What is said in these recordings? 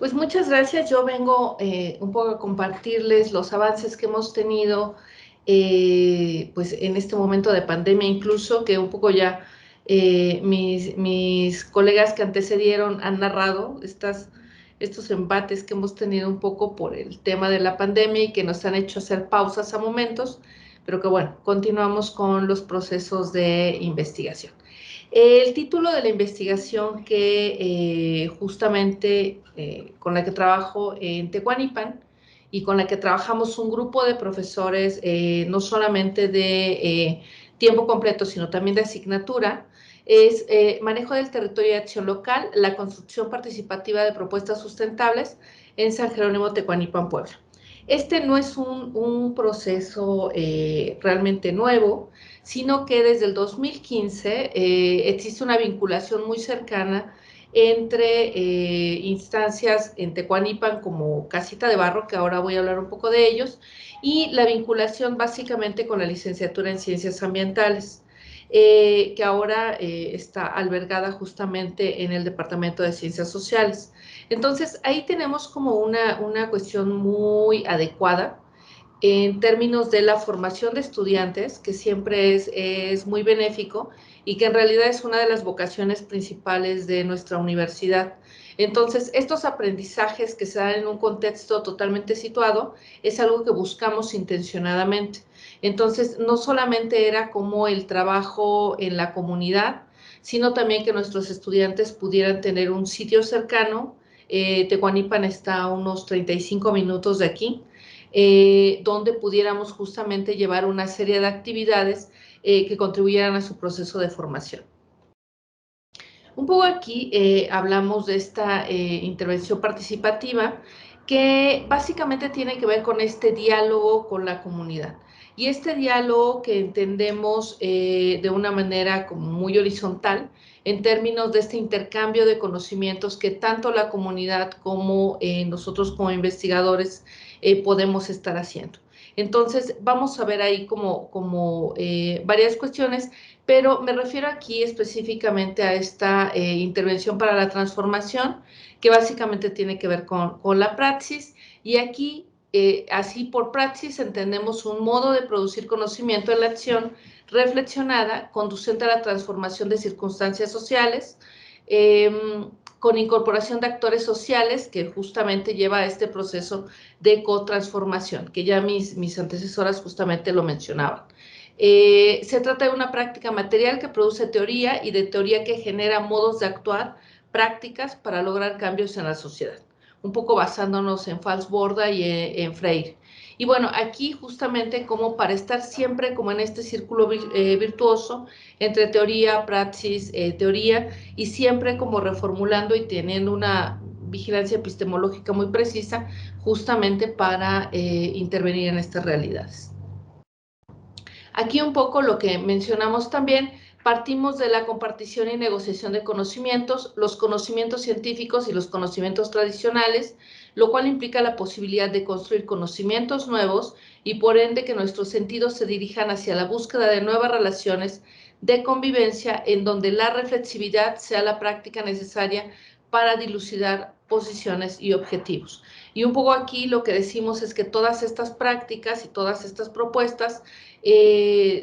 Pues muchas gracias. Yo vengo un poco a compartirles los avances que hemos tenido pues en este momento de pandemia, incluso que un poco ya mis colegas que antecedieron han narrado estos embates que hemos tenido un poco por el tema de la pandemia y que nos han hecho hacer pausas a momentos, pero que bueno, continuamos con los procesos de investigación. El título de la investigación que justamente con la que trabajo en Tehuanipan y con la que trabajamos un grupo de profesores, no solamente de tiempo completo, sino también de asignatura, es manejo del territorio y acción local, la construcción participativa de propuestas sustentables en San Jerónimo, Tehuanipan, Puebla. Este no es un proceso realmente nuevo, sino que desde el 2015 existe una vinculación muy cercana entre instancias en Tehuanipan como Casita de Barro, que ahora voy a hablar un poco de ellos, y la vinculación básicamente con la licenciatura en Ciencias Ambientales, que ahora está albergada justamente en el Departamento de Ciencias Sociales. Entonces, ahí tenemos como una cuestión muy adecuada en términos de la formación de estudiantes, que siempre es muy benéfico y que en realidad es una de las vocaciones principales de nuestra universidad. Entonces, estos aprendizajes que se dan en un contexto totalmente situado es algo que buscamos intencionadamente. Entonces, no solamente era como el trabajo en la comunidad, sino también que nuestros estudiantes pudieran tener un sitio cercano. Tehuanipan está a unos 35 minutos de aquí, donde pudiéramos justamente llevar una serie de actividades que contribuyeran a su proceso de formación. Un poco aquí hablamos de esta intervención participativa que básicamente tiene que ver con este diálogo con la comunidad. Y este diálogo que entendemos de una manera como muy horizontal en términos de este intercambio de conocimientos que tanto la comunidad como nosotros como investigadores podemos estar haciendo. Entonces, vamos a ver ahí como varias cuestiones, pero me refiero aquí específicamente a esta intervención para la transformación, que básicamente tiene que ver con la praxis, y aquí, así por praxis, entendemos un modo de producir conocimiento en la acción reflexionada, conducente a la transformación de circunstancias sociales, con incorporación de actores sociales, que justamente lleva a este proceso de cotransformación, que ya mis antecesoras justamente lo mencionaban. Se trata de una práctica material que produce teoría y de teoría que genera modos de actuar, prácticas para lograr cambios en la sociedad, un poco basándonos en Falsborda y en Freire. Y bueno, aquí justamente como para estar siempre como en este círculo virtuoso entre teoría, praxis, teoría, y siempre como reformulando y teniendo una vigilancia epistemológica muy precisa justamente para intervenir en estas realidades. Aquí un poco lo que mencionamos también, partimos de la compartición y negociación de conocimientos, los conocimientos científicos y los conocimientos tradicionales, lo cual implica la posibilidad de construir conocimientos nuevos y por ende que nuestros sentidos se dirijan hacia la búsqueda de nuevas relaciones de convivencia en donde la reflexividad sea la práctica necesaria para dilucidar posiciones y objetivos. Y un poco aquí lo que decimos es que todas estas prácticas y todas estas propuestas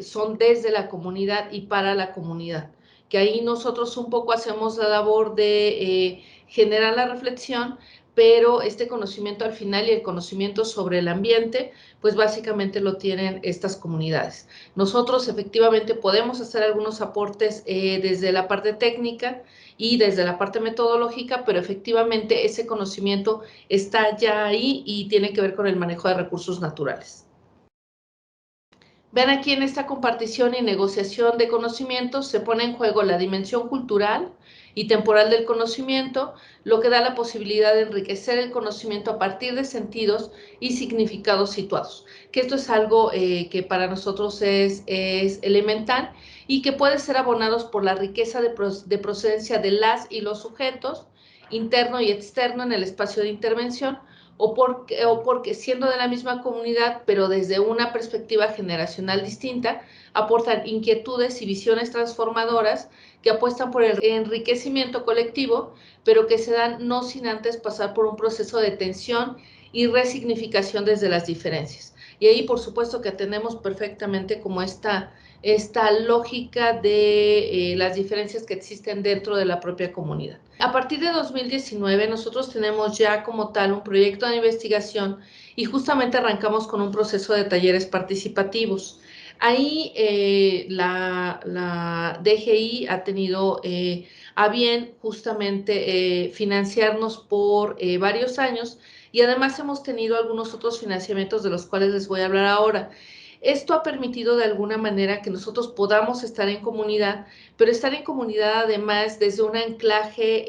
son desde la comunidad y para la comunidad, que ahí nosotros un poco hacemos la labor de generar la reflexión, pero este conocimiento al final y el conocimiento sobre el ambiente, pues básicamente lo tienen estas comunidades. Nosotros efectivamente podemos hacer algunos aportes desde la parte técnica y desde la parte metodológica, pero efectivamente ese conocimiento está ya ahí y tiene que ver con el manejo de recursos naturales. Ven aquí en esta compartición y negociación de conocimientos se pone en juego la dimensión cultural y temporal del conocimiento, lo que da la posibilidad de enriquecer el conocimiento a partir de sentidos y significados situados. Que esto es algo que para nosotros es elemental y que puede ser abonados por la riqueza de procedencia de las y los sujetos, interno y externo en el espacio de intervención, o porque siendo de la misma comunidad, pero desde una perspectiva generacional distinta, aportan inquietudes y visiones transformadoras que apuestan por el enriquecimiento colectivo, pero que se dan no sin antes pasar por un proceso de tensión y resignificación desde las diferencias. Y ahí, por supuesto, que atendemos perfectamente como esta lógica de las diferencias que existen dentro de la propia comunidad. A partir de 2019, nosotros tenemos ya como tal un proyecto de investigación y justamente arrancamos con un proceso de talleres participativos. Ahí la DGI ha tenido a bien justamente financiarnos por varios años y además hemos tenido algunos otros financiamientos de los cuales les voy a hablar ahora. Esto ha permitido de alguna manera que nosotros podamos estar en comunidad, pero estar en comunidad además desde un anclaje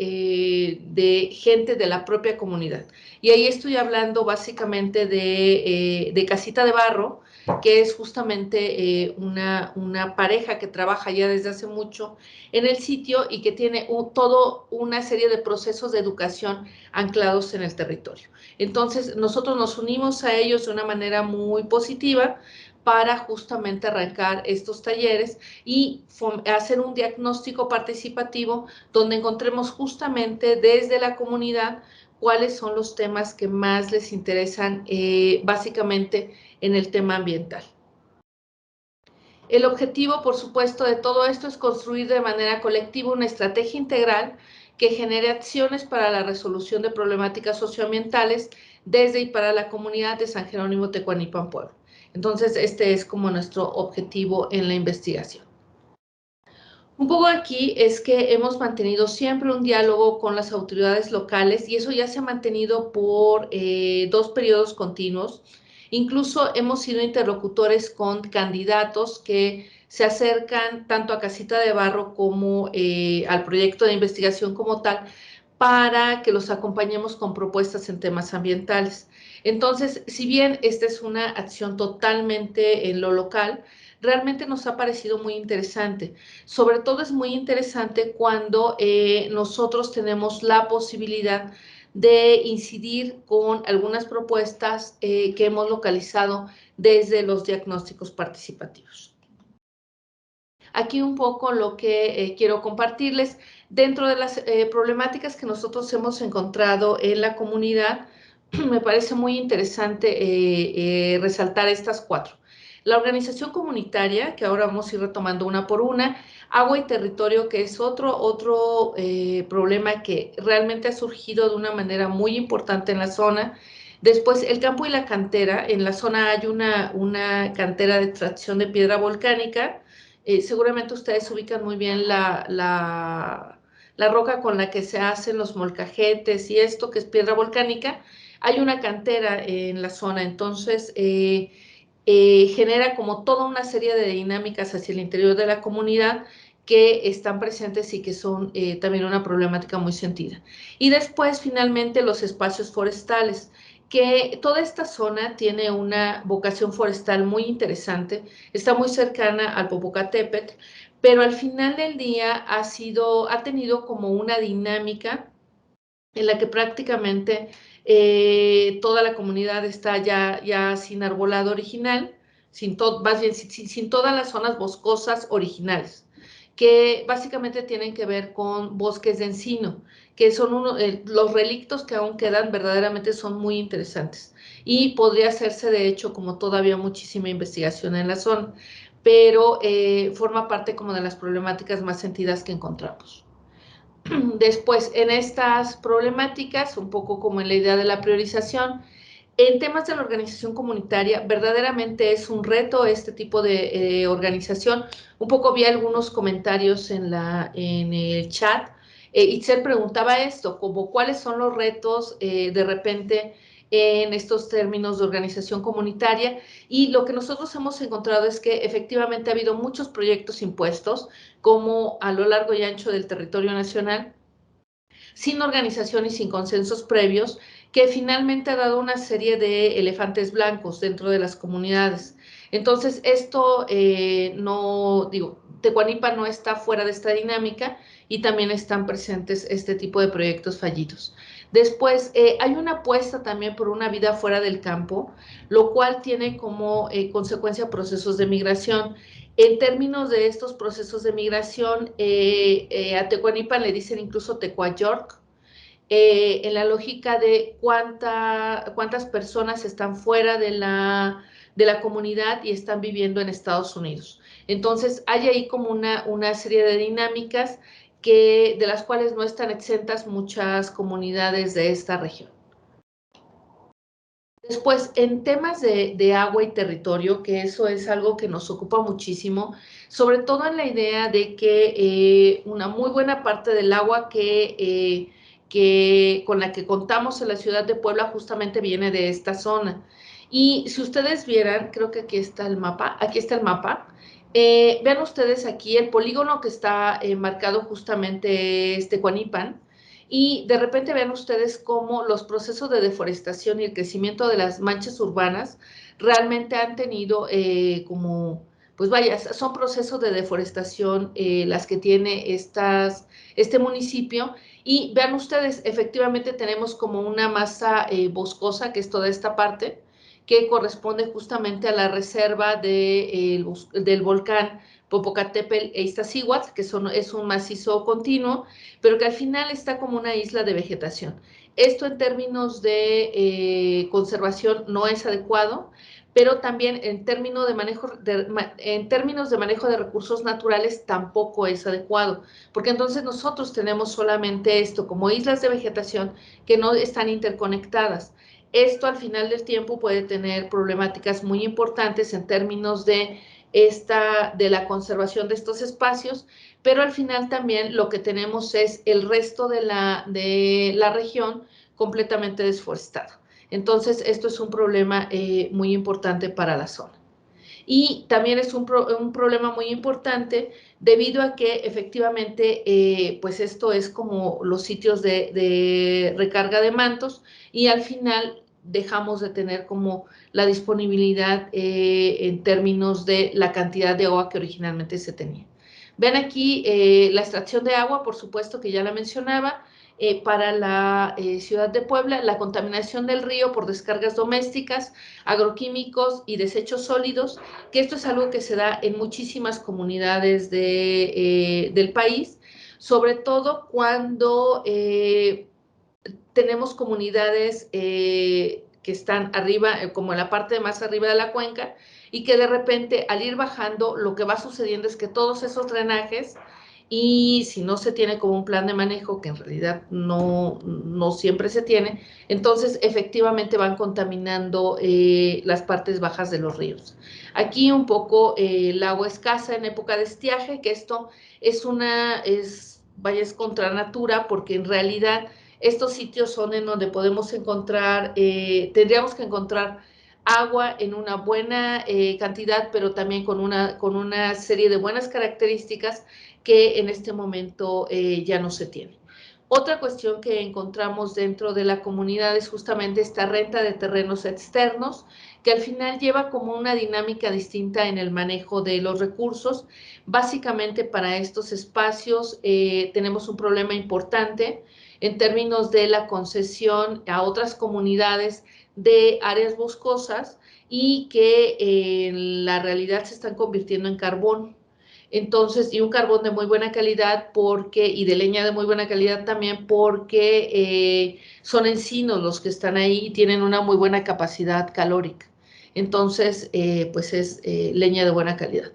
de gente de la propia comunidad. Y ahí estoy hablando básicamente de Casita de Barro, que es justamente una pareja que trabaja ya desde hace mucho en el sitio y que tiene toda una serie de procesos de educación anclados en el territorio. Entonces, nosotros nos unimos a ellos de una manera muy positiva para justamente arrancar estos talleres y hacer un diagnóstico participativo donde encontremos justamente desde la comunidad cuáles son los temas que más les interesan básicamente en el tema ambiental. El objetivo, por supuesto, de todo esto es construir de manera colectiva una estrategia integral que genere acciones para la resolución de problemáticas socioambientales desde y para la comunidad de San Jerónimo Tecuanipan, Puebla. Entonces, este es como nuestro objetivo en la investigación. Un poco aquí es que hemos mantenido siempre un diálogo con las autoridades locales y eso ya se ha mantenido por 2 periodos continuos. Incluso hemos sido interlocutores con candidatos que se acercan tanto a Casita de Barro como al proyecto de investigación como tal para que los acompañemos con propuestas en temas ambientales. Entonces, si bien esta es una acción totalmente en lo local, realmente nos ha parecido muy interesante. Sobre todo es muy interesante cuando nosotros tenemos la posibilidad de incidir con algunas propuestas que hemos localizado desde los diagnósticos participativos. Aquí un poco lo que quiero compartirles. Dentro de las problemáticas que nosotros hemos encontrado en la comunidad, me parece muy interesante resaltar estas 4. La organización comunitaria, que ahora vamos a ir retomando una por una, agua y territorio, que es otro problema que realmente ha surgido de una manera muy importante en la zona. Después, el campo y la cantera. En la zona hay una cantera de extracción de piedra volcánica. Seguramente ustedes ubican muy bien la roca con la que se hacen los molcajetes y esto, que es piedra volcánica. Hay una cantera en la zona, entonces genera como toda una serie de dinámicas hacia el interior de la comunidad que están presentes y que son también una problemática muy sentida. Y después, finalmente, los espacios forestales, que toda esta zona tiene una vocación forestal muy interesante, está muy cercana al Popocatépetl, pero al final del día ha tenido como una dinámica en la que prácticamente toda la comunidad está ya sin arbolado original, más bien sin todas las zonas boscosas originales, que básicamente tienen que ver con bosques de encino, que son los relictos que aún quedan verdaderamente son muy interesantes. Y podría hacerse, de hecho, como todavía muchísima investigación en la zona, pero forma parte como de las problemáticas más sentidas que encontramos. Después, en estas problemáticas, un poco como en la idea de la priorización, en temas de la organización comunitaria, verdaderamente es un reto este tipo de organización. Un poco vi algunos comentarios en el chat. Itzel preguntaba esto, como cuáles son los retos de repente en estos términos de organización comunitaria, y lo que nosotros hemos encontrado es que efectivamente ha habido muchos proyectos impuestos, como a lo largo y ancho del territorio nacional, sin organización y sin consensos previos, que finalmente ha dado una serie de elefantes blancos dentro de las comunidades. Entonces, esto no, digo, Tecuanipa no está fuera de esta dinámica y también están presentes este tipo de proyectos fallidos. Después, hay una apuesta también por una vida fuera del campo, lo cual tiene como consecuencia procesos de migración. En términos de estos procesos de migración, a Tecuanipan le dicen incluso Tecuayork, en la lógica de cuántas personas están fuera de la comunidad y están viviendo en Estados Unidos. Entonces, hay ahí como una serie de dinámicas de las cuales no están exentas muchas comunidades de esta región. Después, en temas de agua y territorio, que eso es algo que nos ocupa muchísimo, sobre todo en la idea de que una muy buena parte del agua con la que contamos en la ciudad de Puebla justamente viene de esta zona. Y si ustedes vieran, creo que aquí está el mapa, vean ustedes aquí el polígono que está marcado justamente es Tecuanipan, y de repente vean ustedes cómo los procesos de deforestación y el crecimiento de las manchas urbanas realmente han tenido pues vaya, son procesos de deforestación las que tiene este municipio. Y vean ustedes, efectivamente tenemos como una masa boscosa, que es toda esta parte, que corresponde justamente a la reserva del volcán Popocatépetl e Iztaccíhuatl, que es un macizo continuo, pero que al final está como una isla de vegetación. Esto en términos de conservación no es adecuado, pero también en términos de manejo de recursos naturales tampoco es adecuado, porque entonces nosotros tenemos solamente esto como islas de vegetación que no están interconectadas. Esto al final del tiempo puede tener problemáticas muy importantes en términos de la conservación de estos espacios, pero al final también lo que tenemos es el resto de la región completamente desforestada. Entonces, esto es un problema muy importante para la zona. Y también es un problema muy importante debido a que efectivamente, pues esto es como los sitios de recarga de mantos, y al final dejamos de tener como la disponibilidad en términos de la cantidad de agua que originalmente se tenía. Ven aquí la extracción de agua, por supuesto que ya la mencionaba, para la ciudad de Puebla, la contaminación del río por descargas domésticas, agroquímicos y desechos sólidos, que esto es algo que se da en muchísimas comunidades del país, sobre todo cuando tenemos comunidades que están arriba, como en la parte más arriba de la cuenca, y que de repente al ir bajando lo que va sucediendo es que todos esos drenajes, y si no se tiene como un plan de manejo, que en realidad no siempre se tiene, entonces efectivamente van contaminando las partes bajas de los ríos. Aquí un poco el agua escasa en época de estiaje, que esto es contra natura, porque en realidad estos sitios son en donde podemos encontrar, tendríamos que encontrar agua en una buena cantidad, pero también con una serie de buenas características que en este momento ya no se tiene. Otra cuestión que encontramos dentro de la comunidad es justamente esta renta de terrenos externos, que al final lleva como una dinámica distinta en el manejo de los recursos. Básicamente para estos espacios tenemos un problema importante en términos de la concesión a otras comunidades de áreas boscosas, y que en la realidad se están convirtiendo en carbón. Entonces, y un carbón de muy buena calidad y de leña de muy buena calidad también, porque son encinos los que están ahí y tienen una muy buena capacidad calórica. Entonces, pues es leña de buena calidad.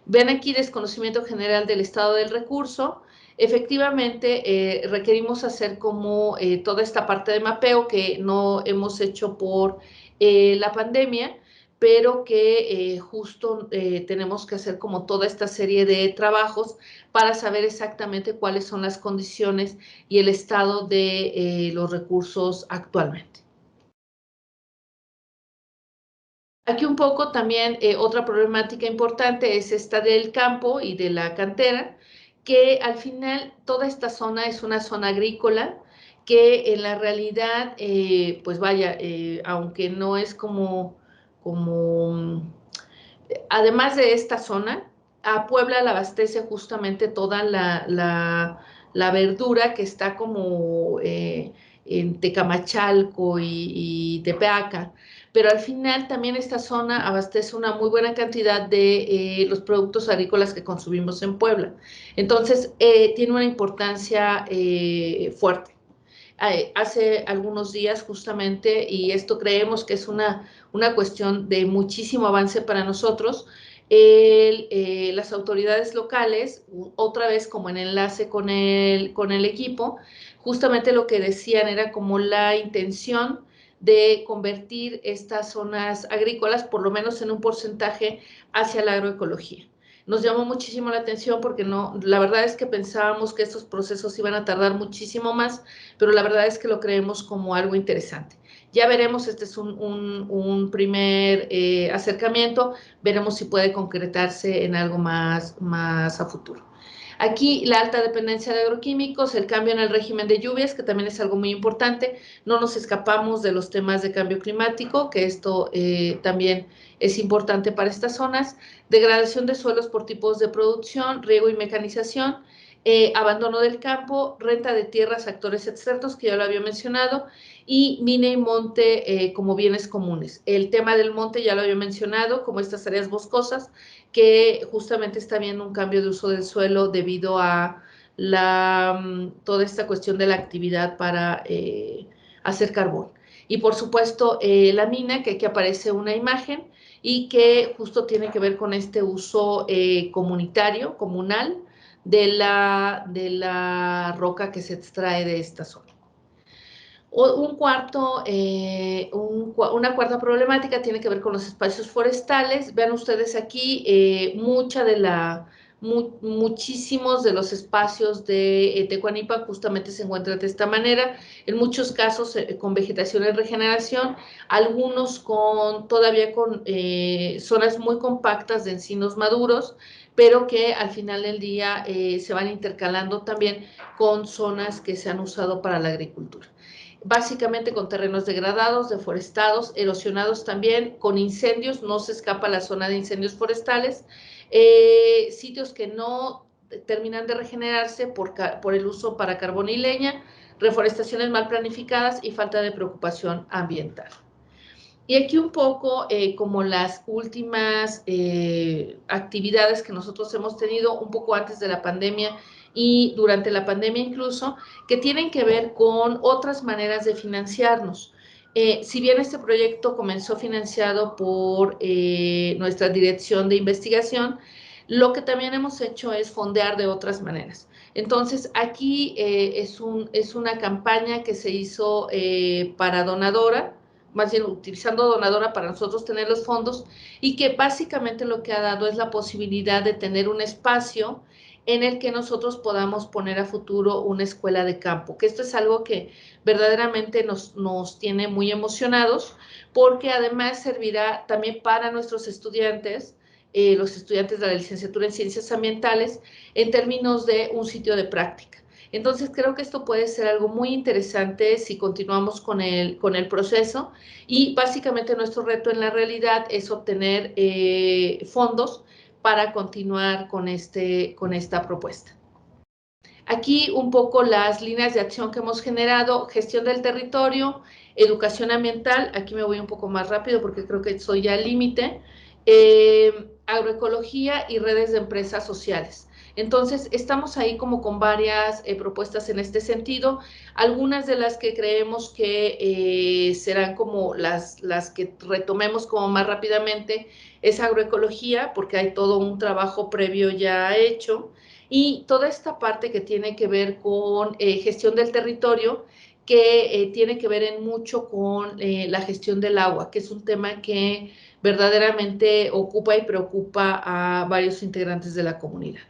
Ven aquí desconocimiento general del estado del recurso. Efectivamente, requerimos hacer como toda esta parte de mapeo que no hemos hecho por la pandemia, pero que justo tenemos que hacer como toda esta serie de trabajos para saber exactamente cuáles son las condiciones y el estado de los recursos actualmente. Aquí un poco también otra problemática importante es esta del campo y de la cantera, que al final toda esta zona es una zona agrícola que en la realidad, pues vaya, aunque no es como además de esta zona, a Puebla la abastece justamente toda la verdura que está como en Tecamachalco y Tepeaca, pero al final también esta zona abastece una muy buena cantidad de los productos agrícolas que consumimos en Puebla. Entonces, tiene una importancia fuerte. Hace algunos días justamente, y esto creemos que es una cuestión de muchísimo avance para nosotros, las autoridades locales, otra vez como en enlace con el equipo, justamente lo que decían era como la intención de convertir estas zonas agrícolas, por lo menos en un porcentaje, hacia la agroecología. Nos llamó muchísimo la atención porque no, la verdad es que pensábamos que estos procesos iban a tardar muchísimo más, pero la verdad es que lo creemos como algo interesante. Ya veremos, este es un primer acercamiento, veremos si puede concretarse en algo más a futuro. Aquí la alta dependencia de agroquímicos, el cambio en el régimen de lluvias, que también es algo muy importante. No nos escapamos de los temas de cambio climático, que esto también es importante para estas zonas. Degradación de suelos por tipos de producción, riego y mecanización, abandono del campo, renta de tierras a actores externos, que ya lo había mencionado, y mina y monte como bienes comunes. El tema del monte ya lo había mencionado, como estas áreas boscosas, que justamente está viendo un cambio de uso del suelo debido a toda esta cuestión de la actividad para hacer carbón. Y por supuesto la mina, que aquí aparece una imagen y que justo tiene que ver con este uso comunitario, comunal, de la roca que se extrae de esta zona. Una cuarta problemática tiene que ver con los espacios forestales. Vean ustedes aquí, muchísimos de los espacios de Tecuanipa justamente se encuentran de esta manera, en muchos casos con vegetación en regeneración, algunos todavía con zonas muy compactas de encinos maduros, pero que al final del día se van intercalando también con zonas que se han usado para la agricultura, básicamente con terrenos degradados, deforestados, erosionados también, con incendios, no se escapa la zona de incendios forestales, sitios que no terminan de regenerarse por el uso para carbón y leña, reforestaciones mal planificadas y falta de preocupación ambiental. Y aquí un poco como las últimas actividades que nosotros hemos tenido un poco antes de la pandemia y durante la pandemia incluso, que tienen que ver con otras maneras de financiarnos. Si bien este proyecto comenzó financiado por nuestra dirección de investigación, lo que también hemos hecho es fondear de otras maneras. Entonces, aquí es una campaña que se hizo para Donadora, más bien utilizando Donadora para nosotros tener los fondos, y que básicamente lo que ha dado es la posibilidad de tener un espacio en el que nosotros podamos poner a futuro una escuela de campo, que esto es algo que verdaderamente nos tiene muy emocionados, porque además servirá también para nuestros estudiantes, los estudiantes de la licenciatura en Ciencias Ambientales, en términos de un sitio de práctica. Entonces creo que esto puede ser algo muy interesante si continuamos con el proceso, y básicamente nuestro reto en la realidad es obtener fondos para continuar con esta propuesta. Aquí un poco las líneas de acción que hemos generado: gestión del territorio, educación ambiental, aquí me voy un poco más rápido porque creo que soy ya al límite, agroecología y redes de empresas sociales. Entonces, estamos ahí como con varias propuestas en este sentido, algunas de las que creemos que serán como las que retomemos como más rápidamente es agroecología, porque hay todo un trabajo previo ya hecho, y toda esta parte que tiene que ver con gestión del territorio, que tiene que ver en mucho con la gestión del agua, que es un tema que verdaderamente ocupa y preocupa a varios integrantes de la comunidad.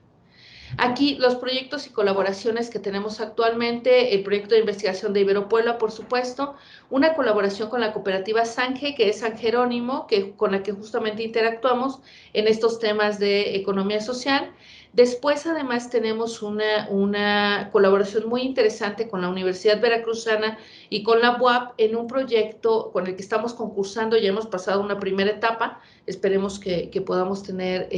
Aquí los proyectos y colaboraciones que tenemos actualmente: el proyecto de investigación de Ibero Puebla, por supuesto, una colaboración con la cooperativa Sange, que es San Jerónimo, con la que justamente interactuamos en estos temas de economía social. Después, además, tenemos una colaboración muy interesante con la Universidad Veracruzana y con la UAP en un proyecto con el que estamos concursando. Ya hemos pasado una primera etapa, esperemos que podamos tener,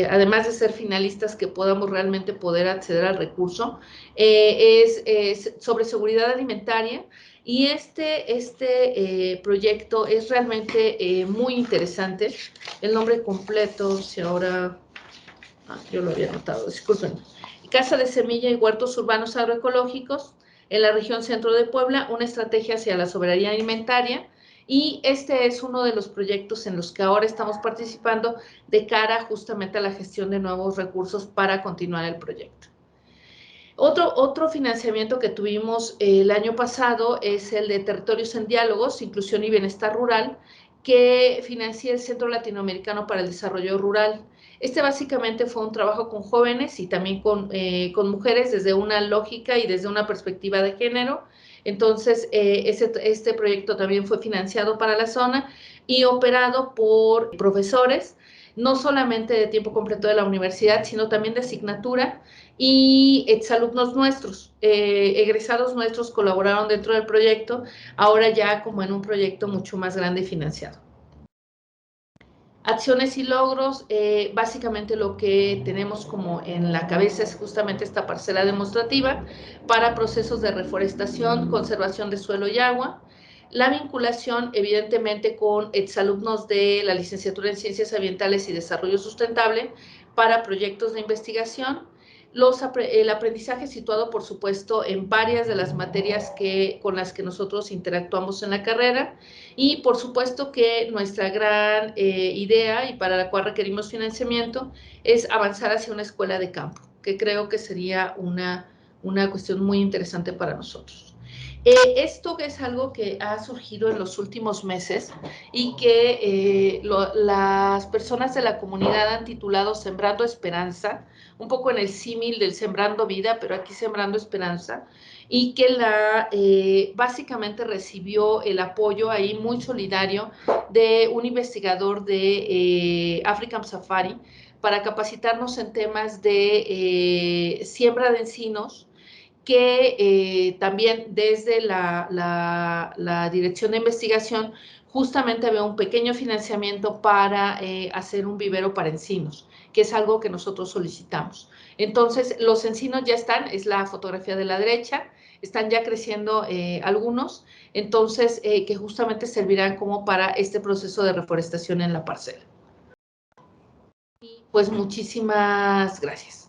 además de ser finalistas, que podamos realmente poder acceder al recurso. Es sobre seguridad alimentaria, Y este proyecto es realmente muy interesante. El nombre completo, si ahora... yo lo había anotado, disculpen. Casa de Semilla y Huertos Urbanos Agroecológicos en la región centro de Puebla, una estrategia hacia la soberanía alimentaria. Y este es uno de los proyectos en los que ahora estamos participando de cara justamente a la gestión de nuevos recursos para continuar el proyecto. Otro financiamiento que tuvimos el año pasado es el de Territorios en Diálogos, Inclusión y Bienestar Rural, que financia el Centro Latinoamericano para el Desarrollo Rural. Este básicamente fue un trabajo con jóvenes y también con mujeres desde una lógica y desde una perspectiva de género. Entonces, este proyecto también fue financiado para la zona y operado por profesores, no solamente de tiempo completo de la universidad, sino también de asignatura, y exalumnos nuestros, egresados nuestros colaboraron dentro del proyecto, ahora ya como en un proyecto mucho más grande y financiado. Acciones y logros, básicamente lo que tenemos como en la cabeza es justamente esta parcela demostrativa para procesos de reforestación, conservación de suelo y agua, la vinculación evidentemente con exalumnos de la licenciatura en Ciencias Ambientales y Desarrollo Sustentable para proyectos de investigación, el aprendizaje situado, por supuesto, en varias de las materias con las que nosotros interactuamos en la carrera, y por supuesto que nuestra gran idea, y para la cual requerimos financiamiento, es avanzar hacia una escuela de campo, que creo que sería una cuestión muy interesante para nosotros. Esto es algo que ha surgido en los últimos meses y que las personas de la comunidad han titulado Sembrando Esperanza, un poco en el símil del Sembrando Vida, pero aquí Sembrando Esperanza, y que básicamente recibió el apoyo ahí muy solidario de un investigador de African Safari para capacitarnos en temas de siembra de encinos, que también desde la Dirección de Investigación justamente había un pequeño financiamiento para hacer un vivero para encinos, que es algo que nosotros solicitamos. Entonces, los encinos ya están, es la fotografía de la derecha, están ya creciendo algunos, entonces, que justamente servirán como para este proceso de reforestación en la parcela. Y pues muchísimas gracias.